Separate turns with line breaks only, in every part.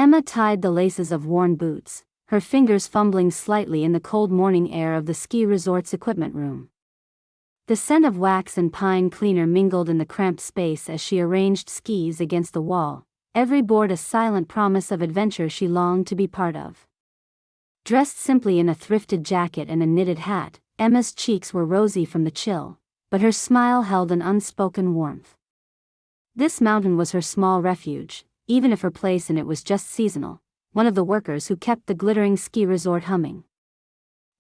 Emma tied the laces of worn boots, her fingers fumbling slightly in the cold morning air of the ski resort's equipment room. The scent of wax and pine cleaner mingled in the cramped space as she arranged skis against the wall, every board a silent promise of adventure she longed to be part of. Dressed simply in a thrifted jacket and a knitted hat, Emma's cheeks were rosy from the chill, but her smile held an unspoken warmth. This mountain was her small refuge, even if her place in it was just seasonal, one of the workers who kept the glittering ski resort humming.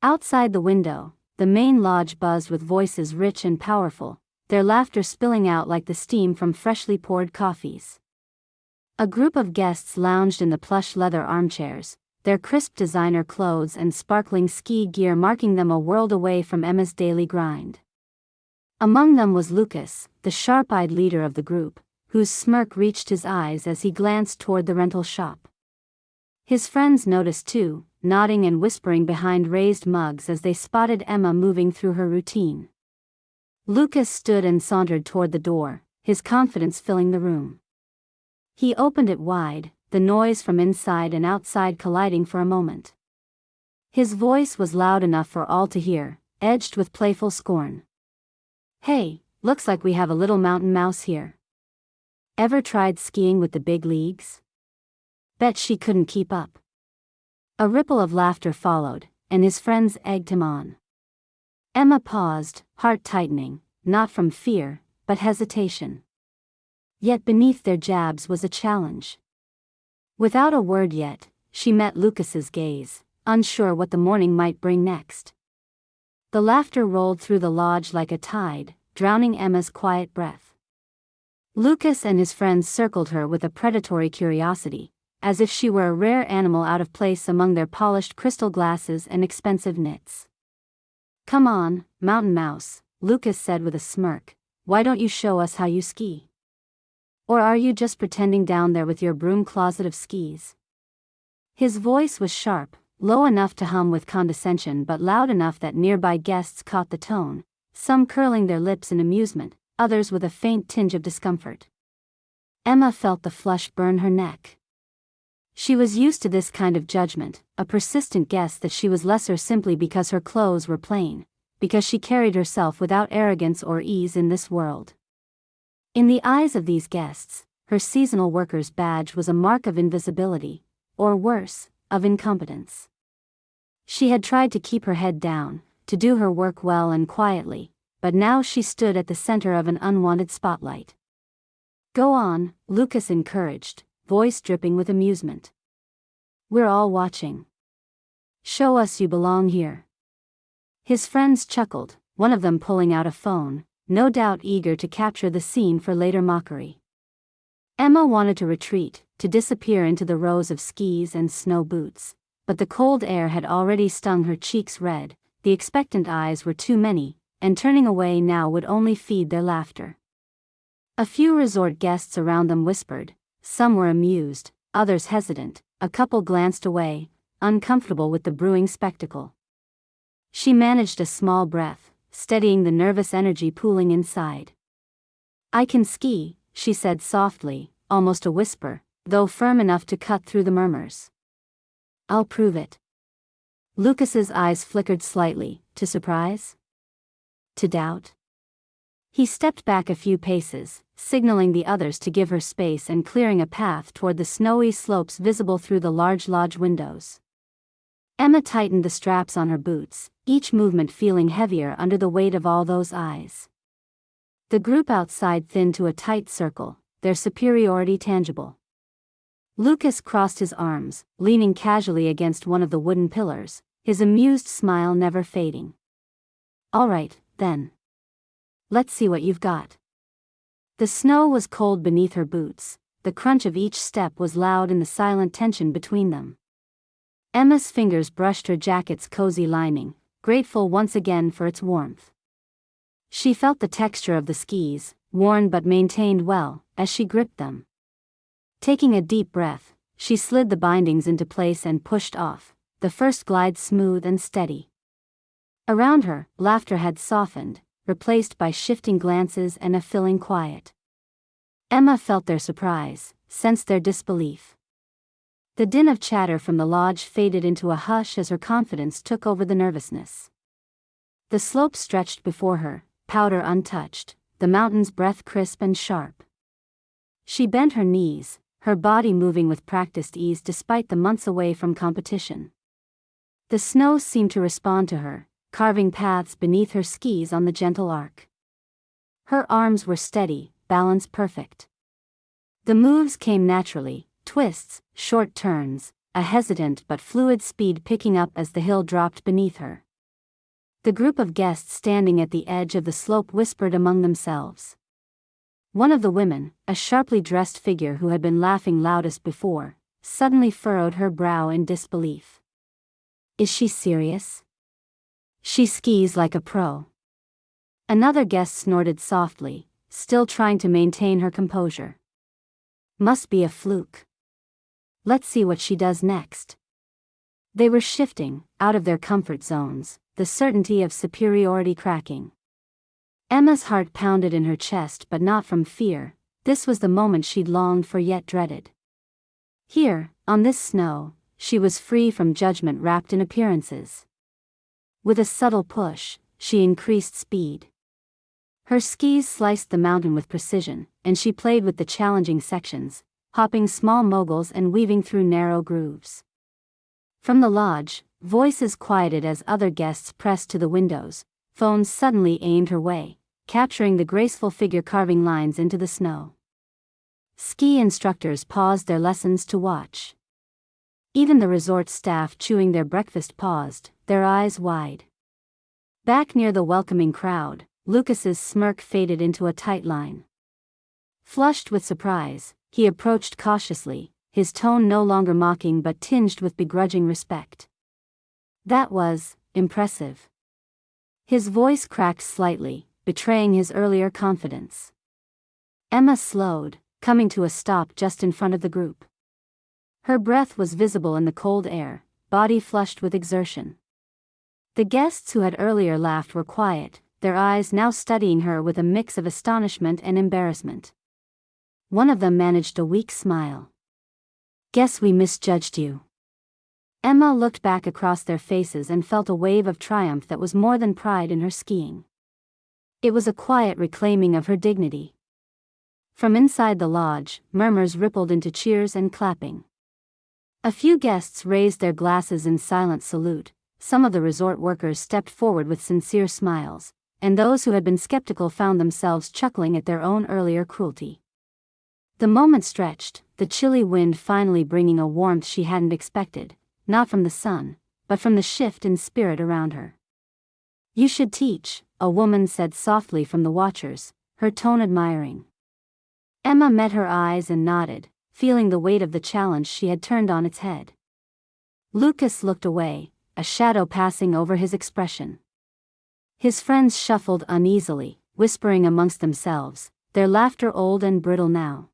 Outside the window, the main lodge buzzed with voices rich and powerful, their laughter spilling out like the steam from freshly poured coffees. A group of guests lounged in the plush leather armchairs, their crisp designer clothes and sparkling ski gear marking them a world away from Emma's daily grind. Among them was Lucas, the sharp-eyed leader of the group, whose smirk reached his eyes as he glanced toward the rental shop. His friends noticed too, nodding and whispering behind raised mugs as they spotted Emma moving through her routine. Lucas stood and sauntered toward the door, his confidence filling the room. He opened it wide, the noise from inside and outside colliding for a moment. His voice was loud enough for all to hear, edged with playful scorn. "Hey, looks like we have a little mountain mouse here. Ever tried skiing with the big leagues? Bet she couldn't keep up." A ripple of laughter followed, and his friends egged him on. Emma paused, heart tightening, not from fear, but hesitation. Yet beneath their jabs was a challenge. Without a word yet, she met Lucas's gaze, unsure what the morning might bring next. The laughter rolled through the lodge like a tide, drowning Emma's quiet breath. Lucas and his friends circled her with a predatory curiosity, as if she were a rare animal out of place among their polished crystal glasses and expensive knits. "Come on, mountain mouse," Lucas said with a smirk, "why don't you show us how you ski? Or are you just pretending down there with your broom closet of skis?" His voice was sharp, low enough to hum with condescension but loud enough that nearby guests caught the tone, some curling their lips in amusement, others with a faint tinge of discomfort. Emma felt the flush burn her neck. She was used to this kind of judgment, a persistent guess that she was lesser simply because her clothes were plain, because she carried herself without arrogance or ease in this world. In the eyes of these guests, her seasonal worker's badge was a mark of invisibility, or worse, of incompetence. She had tried to keep her head down, to do her work well and quietly, but now she stood at the center of an unwanted spotlight. "Go on," Lucas encouraged, voice dripping with amusement. "We're all watching. Show us you belong here." His friends chuckled, one of them pulling out a phone, no doubt eager to capture the scene for later mockery. Emma wanted to retreat, to disappear into the rows of skis and snow boots, but the cold air had already stung her cheeks red, the expectant eyes were too many, and turning away now would only feed their laughter. A few resort guests around them whispered, some were amused, others hesitant, a couple glanced away, uncomfortable with the brewing spectacle. She managed a small breath, steadying the nervous energy pooling inside. "I can ski," she said softly, almost a whisper, though firm enough to cut through the murmurs. "I'll prove it." Lucas's eyes flickered slightly, to surprise? To doubt? He stepped back a few paces, signaling the others to give her space and clearing a path toward the snowy slopes visible through the large lodge windows. Emma tightened the straps on her boots, each movement feeling heavier under the weight of all those eyes. The group outside thinned to a tight circle, their superiority tangible. Lucas crossed his arms, leaning casually against one of the wooden pillars, his amused smile never fading. "All right, then. Let's see what you've got." The snow was cold beneath her boots, the crunch of each step was loud in the silent tension between them. Emma's fingers brushed her jacket's cozy lining, grateful once again for its warmth. She felt the texture of the skis, worn but maintained well, as she gripped them. Taking a deep breath, she slid the bindings into place and pushed off, the first glide smooth and steady. Around her, laughter had softened, replaced by shifting glances and a filling quiet. Emma felt their surprise, sensed their disbelief. The din of chatter from the lodge faded into a hush as her confidence took over the nervousness. The slope stretched before her, powder untouched, the mountain's breath crisp and sharp. She bent her knees, her body moving with practiced ease despite the months away from competition. The snow seemed to respond to her, carving paths beneath her skis on the gentle arc. Her arms were steady, balance perfect. The moves came naturally, twists, short turns, a hesitant but fluid speed picking up as the hill dropped beneath her. The group of guests standing at the edge of the slope whispered among themselves. One of the women, a sharply dressed figure who had been laughing loudest before, suddenly furrowed her brow in disbelief. Is she serious? She skis like a pro. Another guest snorted softly, still trying to maintain her composure. Must be a fluke. Let's see what she does next. They were shifting, out of their comfort zones, the certainty of superiority cracking. Emma's heart pounded in her chest, but not from fear. This was the moment she'd longed for yet dreaded. Here, on this snow, she was free from judgment wrapped in appearances. With a subtle push, she increased speed. Her skis sliced the mountain with precision, and she played with the challenging sections, hopping small moguls and weaving through narrow grooves. From the lodge, voices quieted as other guests pressed to the windows. Phones suddenly aimed her way, capturing the graceful figure carving lines into the snow. Ski instructors paused their lessons to watch. Even the resort staff chewing their breakfast paused, their eyes wide. Back near the welcoming crowd, Lucas's smirk faded into a tight line. Flushed with surprise, he approached cautiously, his tone no longer mocking but tinged with begrudging respect. That was impressive. His voice cracked slightly, betraying his earlier confidence. Emma slowed, coming to a stop just in front of the group. Her breath was visible in the cold air, body flushed with exertion. The guests who had earlier laughed were quiet, their eyes now studying her with a mix of astonishment and embarrassment. One of them managed a weak smile. Guess we misjudged you. Emma looked back across their faces and felt a wave of triumph that was more than pride in her skiing. It was a quiet reclaiming of her dignity. From inside the lodge, murmurs rippled into cheers and clapping. A few guests raised their glasses in silent salute, some of the resort workers stepped forward with sincere smiles, and those who had been skeptical found themselves chuckling at their own earlier cruelty. The moment stretched, the chilly wind finally bringing a warmth she hadn't expected, not from the sun, but from the shift in spirit around her. You should teach, a woman said softly from the watchers, her tone admiring. Emma met her eyes and nodded, feeling the weight of the challenge she had turned on its head. Lucas looked away, a shadow passing over his expression. His friends shuffled uneasily, whispering amongst themselves, their laughter old and brittle now.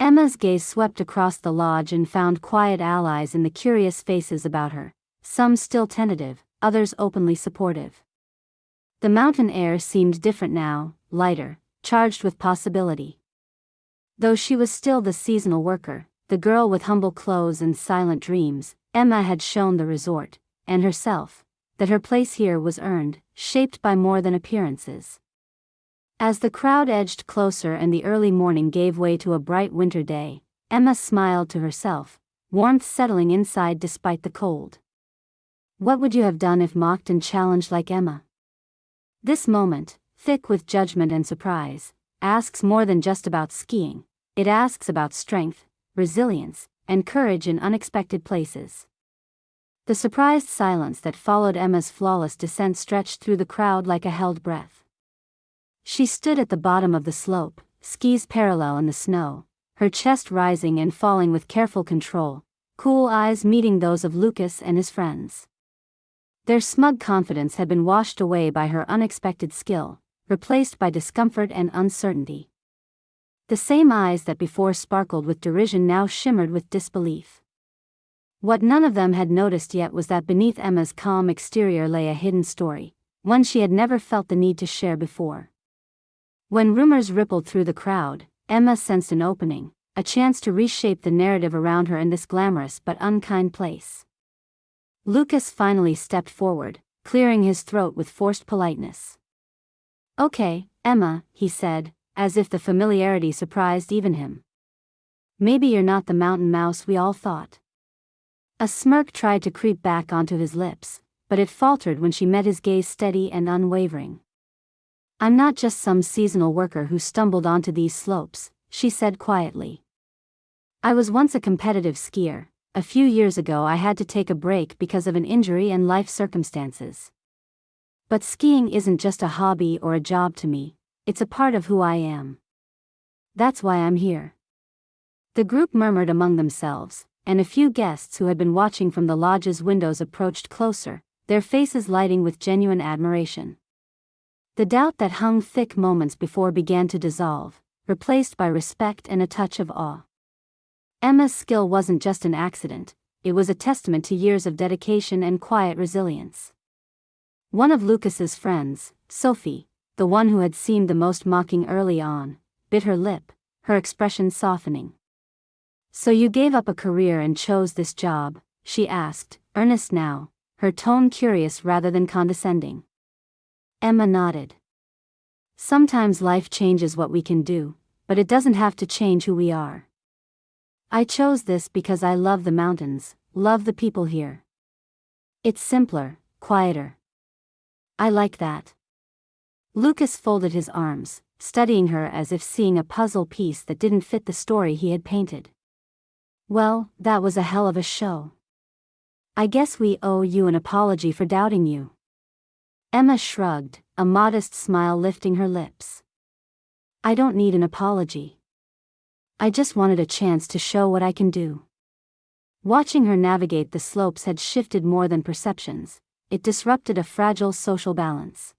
Emma's gaze swept across the lodge and found quiet allies in the curious faces about her, some still tentative, others openly supportive. The mountain air seemed different now, lighter, charged with possibility. Though she was still the seasonal worker, the girl with humble clothes and silent dreams, Emma had shown the resort, and herself, that her place here was earned, shaped by more than appearances. As the crowd edged closer and the early morning gave way to a bright winter day, Emma smiled to herself, warmth settling inside despite the cold. What would you have done if mocked and challenged like Emma? This moment, thick with judgment and surprise, asks more than just about skiing. It asks about strength, resilience, and courage in unexpected places. The surprised silence that followed Emma's flawless descent stretched through the crowd like a held breath. She stood at the bottom of the slope, skis parallel in the snow, her chest rising and falling with careful control, cool eyes meeting those of Lucas and his friends. Their smug confidence had been washed away by her unexpected skill, replaced by discomfort and uncertainty. The same eyes that before sparkled with derision now shimmered with disbelief. What none of them had noticed yet was that beneath Emma's calm exterior lay a hidden story, one she had never felt the need to share before. When rumors rippled through the crowd, Emma sensed an opening, a chance to reshape the narrative around her in this glamorous but unkind place. Lucas finally stepped forward, clearing his throat with forced politeness. "Okay, Emma," he said, as if the familiarity surprised even him. "Maybe you're not the mountain mouse we all thought." A smirk tried to creep back onto his lips, but it faltered when she met his gaze steady and unwavering. "I'm not just some seasonal worker who stumbled onto these slopes," she said quietly. "I was once a competitive skier. A few years ago I had to take a break because of an injury and life circumstances. But skiing isn't just a hobby or a job to me, it's a part of who I am. That's why I'm here." The group murmured among themselves, and a few guests who had been watching from the lodge's windows approached closer, their faces lighting with genuine admiration. The doubt that hung thick moments before began to dissolve, replaced by respect and a touch of awe. Emma's skill wasn't just an accident, it was a testament to years of dedication and quiet resilience. One of Lucas's friends, Sophie, the one who had seemed the most mocking early on, bit her lip, her expression softening. "So you gave up a career and chose this job?" she asked, earnest now, her tone curious rather than condescending. Emma nodded. "Sometimes life changes what we can do, but it doesn't have to change who we are. I chose this because I love the mountains, love the people here. It's simpler, quieter. I like that." Lucas folded his arms, studying her as if seeing a puzzle piece that didn't fit the story he had painted. "Well, that was a hell of a show. I guess we owe you an apology for doubting you." Emma shrugged, a modest smile lifting her lips. "I don't need an apology. I just wanted a chance to show what I can do." Watching her navigate the slopes had shifted more than perceptions, it disrupted a fragile social balance.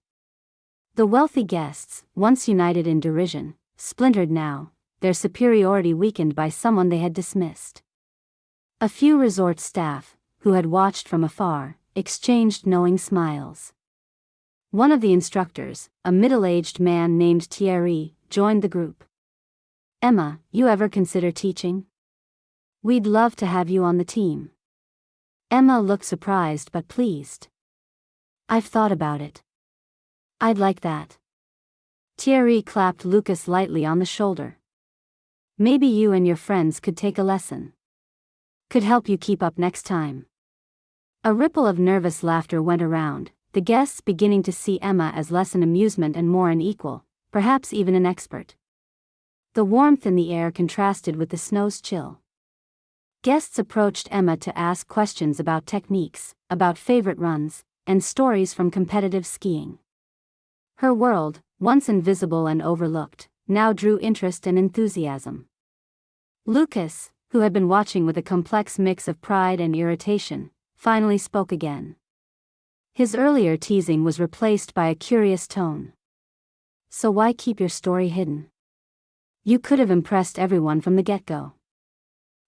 The wealthy guests, once united in derision, splintered now, their superiority weakened by someone they had dismissed. A few resort staff, who had watched from afar, exchanged knowing smiles. One of the instructors, a middle-aged man named Thierry, joined the group. "Emma, you ever consider teaching? We'd love to have you on the team." Emma looked surprised but pleased. "I've thought about it. I'd like that." Thierry clapped Lucas lightly on the shoulder. "Maybe you and your friends could take a lesson. Could help you keep up next time." A ripple of nervous laughter went around, the guests beginning to see Emma as less an amusement and more an equal, perhaps even an expert. The warmth in the air contrasted with the snow's chill. Guests approached Emma to ask questions about techniques, about favorite runs, and stories from competitive skiing. Her world, once invisible and overlooked, now drew interest and enthusiasm. Lucas, who had been watching with a complex mix of pride and irritation, finally spoke again. His earlier teasing was replaced by a curious tone. "So why keep your story hidden? You could have impressed everyone from the get-go."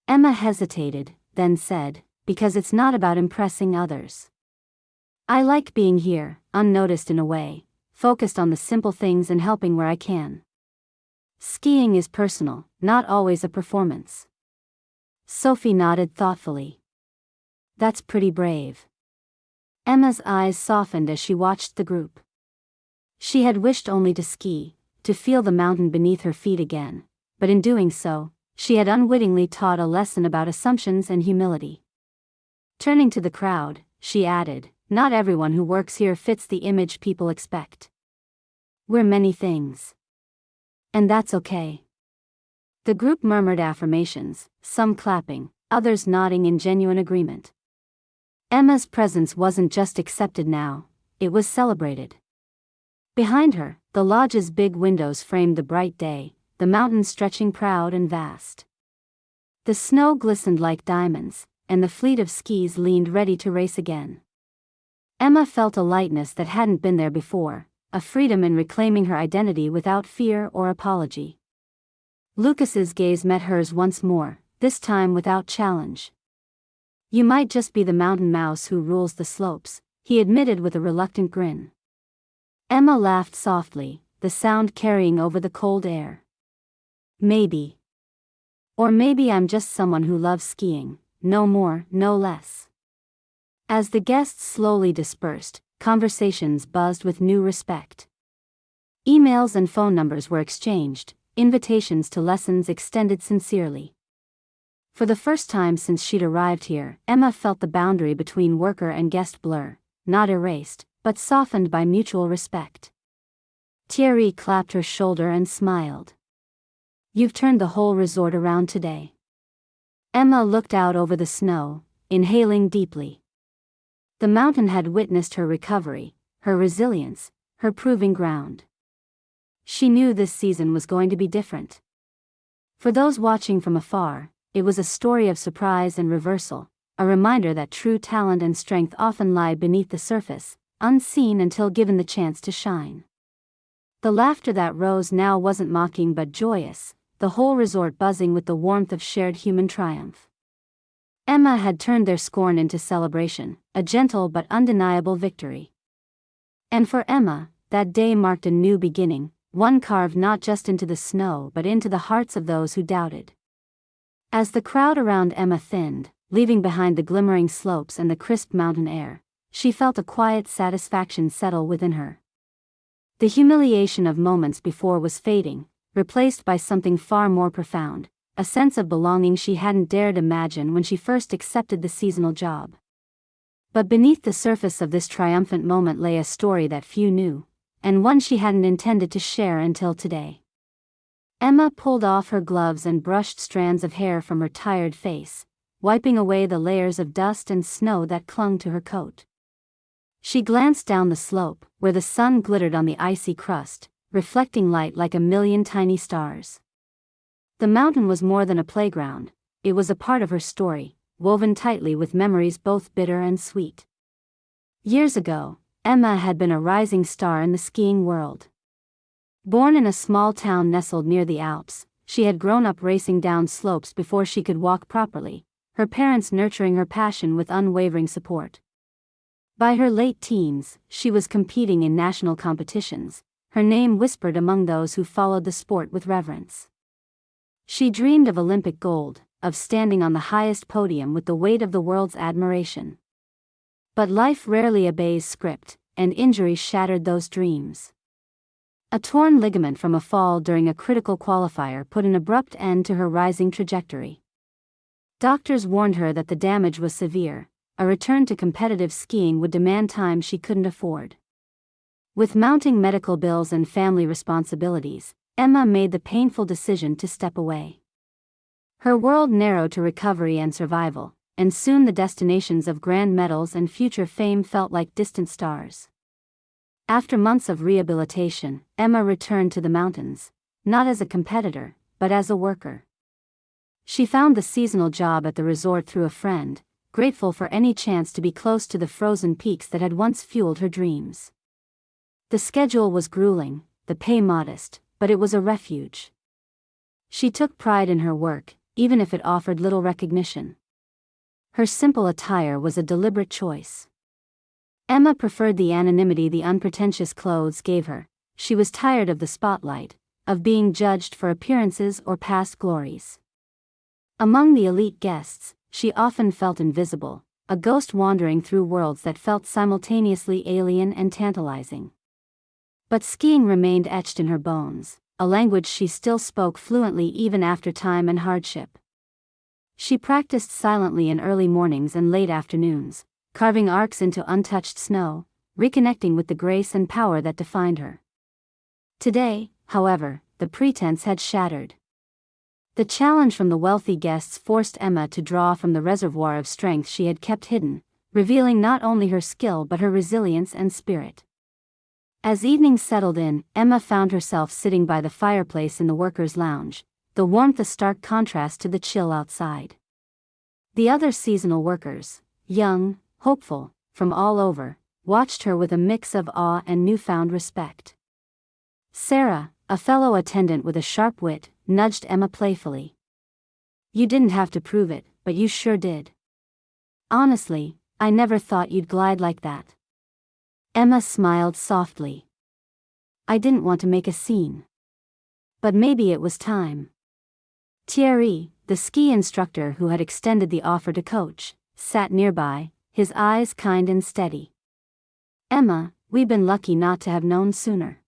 Emma hesitated, then said, "Because it's not about impressing others. I like being here, unnoticed in a way, focused on the simple things and helping where I can. Skiing is personal, not always a performance." Sophie nodded thoughtfully. "That's pretty brave." Emma's eyes softened as she watched the group. She had wished only to ski, to feel the mountain beneath her feet again, but in doing so, she had unwittingly taught a lesson about assumptions and humility. Turning to the crowd, she added, "Not everyone who works here fits the image people expect. We're many things. And that's okay." The group murmured affirmations, some clapping, others nodding in genuine agreement. Emma's presence wasn't just accepted now, it was celebrated. Behind her, the lodge's big windows framed the bright day, the mountains stretching proud and vast. The snow glistened like diamonds, and the fleet of skis leaned ready to race again. Emma felt a lightness that hadn't been there before, a freedom in reclaiming her identity without fear or apology. Lucas's gaze met hers once more, this time without challenge. "You might just be the mountain mouse who rules the slopes," he admitted with a reluctant grin. Emma laughed softly, the sound carrying over the cold air. "Maybe. Or maybe I'm just someone who loves skiing, no more, no less. As the guests slowly dispersed, conversations buzzed with new respect. Emails and phone numbers were exchanged, invitations to lessons extended sincerely. For the first time since she'd arrived here, Emma felt the boundary between worker and guest blur, not erased, but softened by mutual respect. Thierry clapped her shoulder and smiled. "You've turned the whole resort around today." Emma looked out over the snow, inhaling deeply. The mountain had witnessed her recovery, her resilience, her proving ground. She knew this season was going to be different. For those watching from afar, it was a story of surprise and reversal, a reminder that true talent and strength often lie beneath the surface, unseen until given the chance to shine. The laughter that rose now wasn't mocking but joyous, the whole resort buzzing with the warmth of shared human triumph. Emma had turned their scorn into celebration, a gentle but undeniable victory. And for Emma, that day marked a new beginning, one carved not just into the snow but into the hearts of those who doubted. As the crowd around Emma thinned, leaving behind the glimmering slopes and the crisp mountain air, she felt a quiet satisfaction settle within her. The humiliation of moments before was fading, replaced by something far more profound, a sense of belonging she hadn't dared imagine when she first accepted the seasonal job. But beneath the surface of this triumphant moment lay a story that few knew, and one she hadn't intended to share until today. Emma pulled off her gloves and brushed strands of hair from her tired face, wiping away the layers of dust and snow that clung to her coat. She glanced down the slope, where the sun glittered on the icy crust, reflecting light like a million tiny stars. The mountain was more than a playground, it was a part of her story, woven tightly with memories both bitter and sweet. Years ago, Emma had been a rising star in the skiing world. Born in a small town nestled near the Alps, she had grown up racing down slopes before she could walk properly, her parents nurturing her passion with unwavering support. By her late teens, she was competing in national competitions, her name whispered among those who followed the sport with reverence. She dreamed of Olympic gold, of standing on the highest podium with the weight of the world's admiration. But life rarely obeys script, and injury shattered those dreams. A torn ligament from a fall during a critical qualifier put an abrupt end to her rising trajectory. Doctors warned her that the damage was severe, a return to competitive skiing would demand time she couldn't afford. With mounting medical bills and family responsibilities, Emma made the painful decision to step away. Her world narrowed to recovery and survival, and soon the destinations of grand medals and future fame felt like distant stars. After months of rehabilitation, Emma returned to the mountains, not as a competitor, but as a worker. She found the seasonal job at the resort through a friend, grateful for any chance to be close to the frozen peaks that had once fueled her dreams. The schedule was grueling, the pay modest, but it was a refuge. She took pride in her work, even if it offered little recognition. Her simple attire was a deliberate choice. Emma preferred the anonymity the unpretentious clothes gave her. She was tired of the spotlight, of being judged for appearances or past glories. Among the elite guests, she often felt invisible, a ghost wandering through worlds that felt simultaneously alien and tantalizing. But skiing remained etched in her bones, a language she still spoke fluently even after time and hardship. She practiced silently in early mornings and late afternoons, carving arcs into untouched snow, reconnecting with the grace and power that defined her. Today, however, the pretense had shattered. The challenge from the wealthy guests forced Emma to draw from the reservoir of strength she had kept hidden, revealing not only her skill but her resilience and spirit. As evening settled in, Emma found herself sitting by the fireplace in the workers' lounge, the warmth a stark contrast to the chill outside. The other seasonal workers, young, hopeful, from all over, watched her with a mix of awe and newfound respect. Sarah, a fellow attendant with a sharp wit, nudged Emma playfully. "You didn't have to prove it, but you sure did. Honestly, I never thought you'd glide like that." Emma smiled softly. "I didn't want to make a scene. But maybe it was time." Thierry, the ski instructor who had extended the offer to coach, sat nearby, his eyes kind and steady. "Emma, we've been lucky not to have known sooner.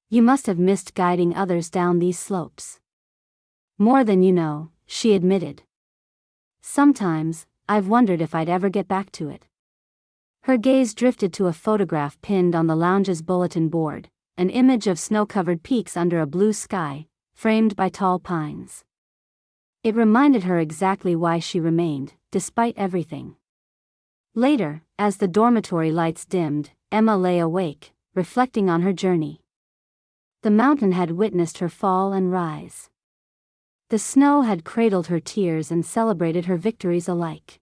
You must have missed guiding others down these slopes." "More than you know," she admitted. "Sometimes, I've wondered if I'd ever get back to it." Her gaze drifted to a photograph pinned on the lounge's bulletin board, an image of snow-covered peaks under a blue sky, framed by tall pines. It reminded her exactly why she remained, despite everything. Later, as the dormitory lights dimmed, Emma lay awake, reflecting on her journey. The mountain had witnessed her fall and rise. The snow had cradled her tears and celebrated her victories alike.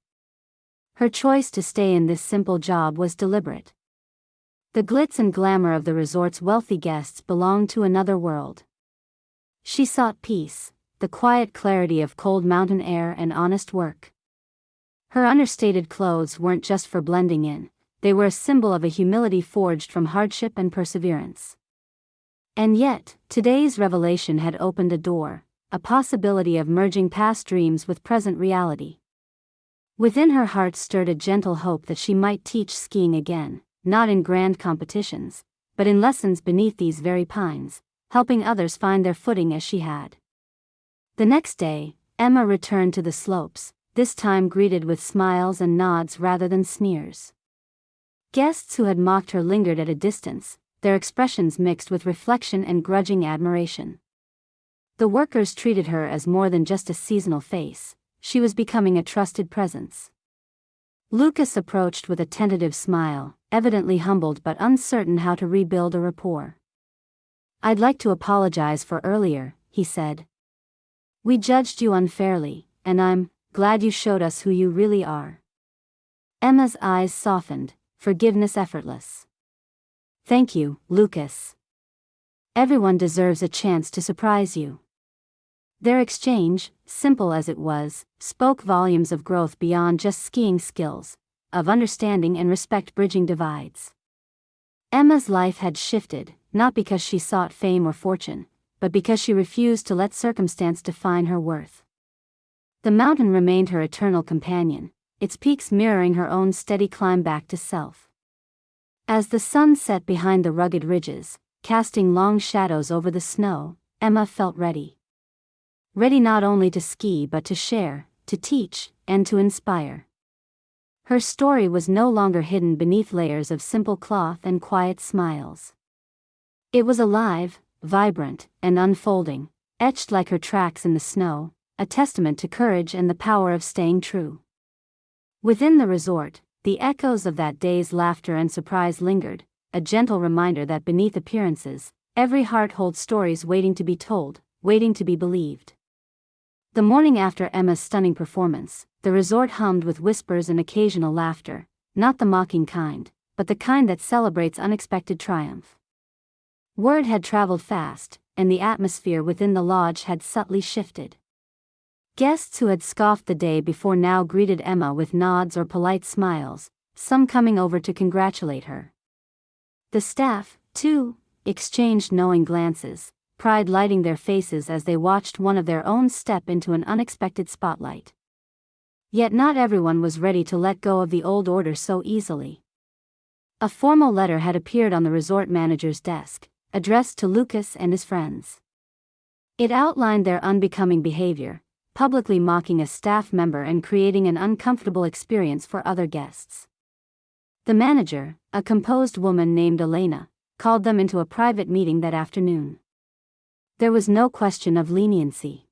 Her choice to stay in this simple job was deliberate. The glitz and glamour of the resort's wealthy guests belonged to another world. She sought peace, the quiet clarity of cold mountain air and honest work. Her understated clothes weren't just for blending in, they were a symbol of a humility forged from hardship and perseverance. And yet, today's revelation had opened a door, a possibility of merging past dreams with present reality. Within her heart stirred a gentle hope that she might teach skiing again, not in grand competitions, but in lessons beneath these very pines, helping others find their footing as she had. The next day, Emma returned to the slopes, this time greeted with smiles and nods rather than sneers. Guests who had mocked her lingered at a distance, their expressions mixed with reflection and grudging admiration. The workers treated her as more than just a seasonal face, she was becoming a trusted presence. Lucas approached with a tentative smile, evidently humbled but uncertain how to rebuild a rapport. "I'd like to apologize for earlier," he said. "We judged you unfairly, and I'm glad you showed us who you really are." Emma's eyes softened, forgiveness effortless. "Thank you, Lucas. Everyone deserves a chance to surprise you." Their exchange, simple as it was, spoke volumes of growth beyond just skiing skills, of understanding and respect bridging divides. Emma's life had shifted, not because she sought fame or fortune, but because she refused to let circumstance define her worth. The mountain remained her eternal companion, its peaks mirroring her own steady climb back to self. As the sun set behind the rugged ridges, casting long shadows over the snow, Emma felt ready. Ready not only to ski but to share, to teach, and to inspire. Her story was no longer hidden beneath layers of simple cloth and quiet smiles. It was alive, vibrant, and unfolding, etched like her tracks in the snow, a testament to courage and the power of staying true. Within the resort, the echoes of that day's laughter and surprise lingered, a gentle reminder that beneath appearances, every heart holds stories waiting to be told, waiting to be believed. The morning after Emma's stunning performance, the resort hummed with whispers and occasional laughter, not the mocking kind, but the kind that celebrates unexpected triumph. Word had traveled fast, and the atmosphere within the lodge had subtly shifted. Guests who had scoffed the day before now greeted Emma with nods or polite smiles, some coming over to congratulate her. The staff, too, exchanged knowing glances, pride lighting their faces as they watched one of their own step into an unexpected spotlight. Yet not everyone was ready to let go of the old order so easily. A formal letter had appeared on the resort manager's desk, addressed to Lucas and his friends. It outlined their unbecoming behavior, publicly mocking a staff member and creating an uncomfortable experience for other guests. The manager, a composed woman named Elena, called them into a private meeting that afternoon. There was no question of leniency.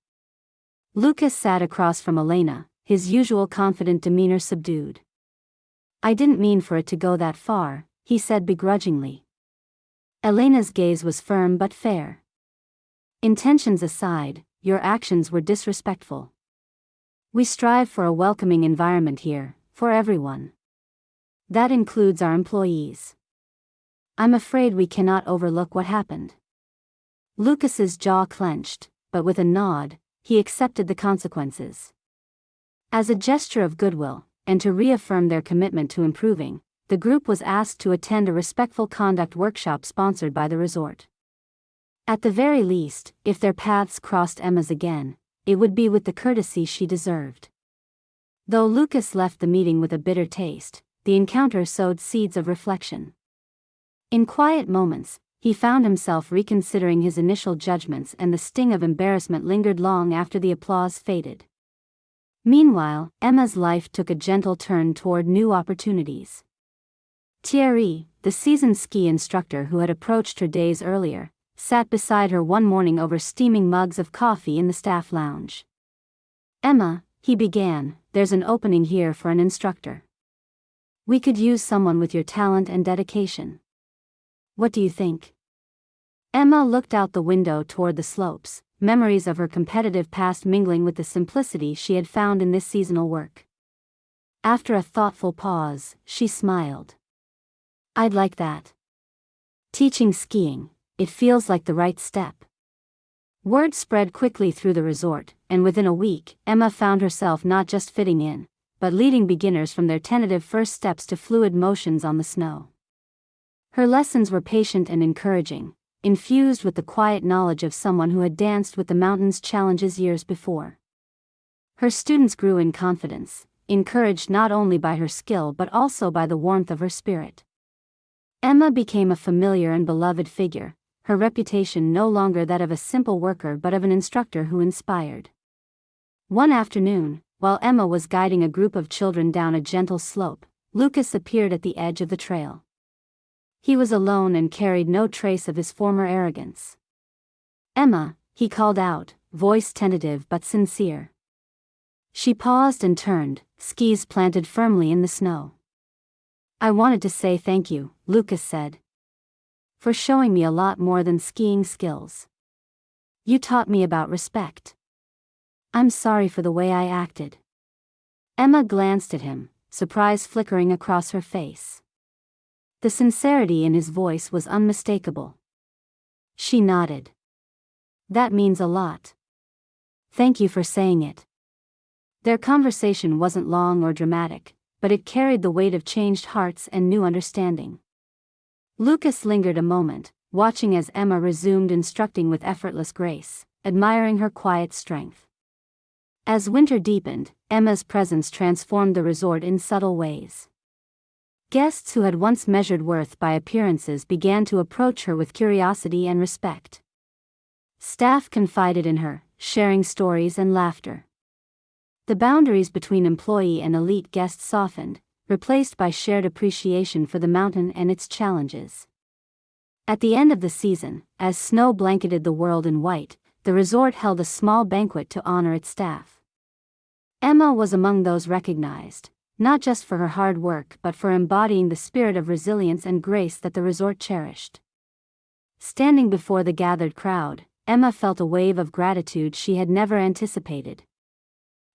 Lucas sat across from Elena, his usual confident demeanor subdued. "I didn't mean for it to go that far," he said begrudgingly. Elena's gaze was firm but fair. "Intentions aside, your actions were disrespectful. We strive for a welcoming environment here, for everyone. That includes our employees. I'm afraid we cannot overlook what happened." Lucas's jaw clenched, but with a nod, he accepted the consequences. As a gesture of goodwill, and to reaffirm their commitment to improving, the group was asked to attend a respectful conduct workshop sponsored by the resort. At the very least, if their paths crossed Emma's again, it would be with the courtesy she deserved. Though Lucas left the meeting with a bitter taste, the encounter sowed seeds of reflection. In quiet moments, he found himself reconsidering his initial judgments, and the sting of embarrassment lingered long after the applause faded. Meanwhile, Emma's life took a gentle turn toward new opportunities. Thierry, the seasoned ski instructor who had approached her days earlier, sat beside her one morning over steaming mugs of coffee in the staff lounge. "Emma," he began, "there's an opening here for an instructor. We could use someone with your talent and dedication. What do you think?" Emma looked out the window toward the slopes, memories of her competitive past mingling with the simplicity she had found in this seasonal work. After a thoughtful pause, she smiled. "I'd like that. Teaching skiing, it feels like the right step." Word spread quickly through the resort, and within a week, Emma found herself not just fitting in, but leading beginners from their tentative first steps to fluid motions on the snow. Her lessons were patient and encouraging, infused with the quiet knowledge of someone who had danced with the mountain's challenges years before. Her students grew in confidence, encouraged not only by her skill but also by the warmth of her spirit. Emma became a familiar and beloved figure, her reputation no longer that of a simple worker but of an instructor who inspired. One afternoon, while Emma was guiding a group of children down a gentle slope, Lucas appeared at the edge of the trail. He was alone and carried no trace of his former arrogance. "Emma," he called out, voice tentative but sincere. She paused and turned, skis planted firmly in the snow. "I wanted to say thank you," Lucas said. "For showing me a lot more than skiing skills. You taught me about respect. I'm sorry for the way I acted." Emma glanced at him, surprise flickering across her face. The sincerity in his voice was unmistakable. She nodded. "That means a lot. Thank you for saying it." Their conversation wasn't long or dramatic, but it carried the weight of changed hearts and new understanding. Lucas lingered a moment, watching as Emma resumed instructing with effortless grace, admiring her quiet strength. As winter deepened, Emma's presence transformed the resort in subtle ways. Guests who had once measured worth by appearances began to approach her with curiosity and respect. Staff confided in her, sharing stories and laughter. The boundaries between employee and elite guests softened, replaced by shared appreciation for the mountain and its challenges. At the end of the season, as snow blanketed the world in white, the resort held a small banquet to honor its staff. Emma was among those recognized, not just for her hard work but for embodying the spirit of resilience and grace that the resort cherished. Standing before the gathered crowd, Emma felt a wave of gratitude she had never anticipated.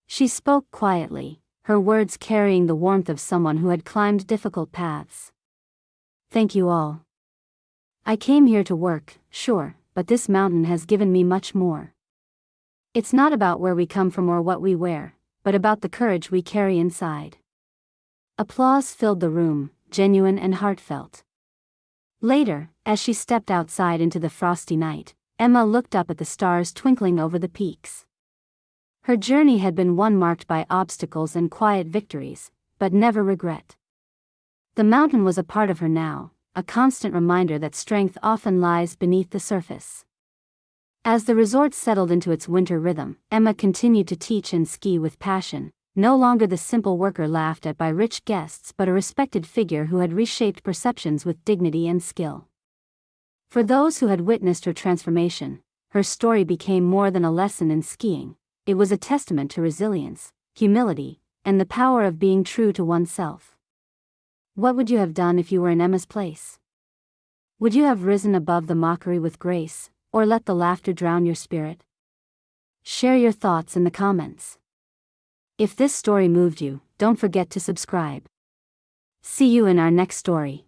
She spoke quietly, her words carrying the warmth of someone who had climbed difficult paths. "Thank you all. I came here to work, sure, but this mountain has given me much more. It's not about where we come from or what we wear, but about the courage we carry inside." Applause filled the room, genuine and heartfelt. Later, as she stepped outside into the frosty night, Emma looked up at the stars twinkling over the peaks. Her journey had been one marked by obstacles and quiet victories, but never regret. The mountain was a part of her now, a constant reminder that strength often lies beneath the surface. As the resort settled into its winter rhythm, Emma continued to teach and ski with passion, no longer the simple worker laughed at by rich guests but a respected figure who had reshaped perceptions with dignity and skill. For those who had witnessed her transformation, her story became more than a lesson in skiing. It was a testament to resilience, humility, and the power of being true to oneself. What would you have done if you were in Emma's place? Would you have risen above the mockery with grace, or let the laughter drown your spirit? Share your thoughts in the comments. If this story moved you, don't forget to subscribe. See you in our next story.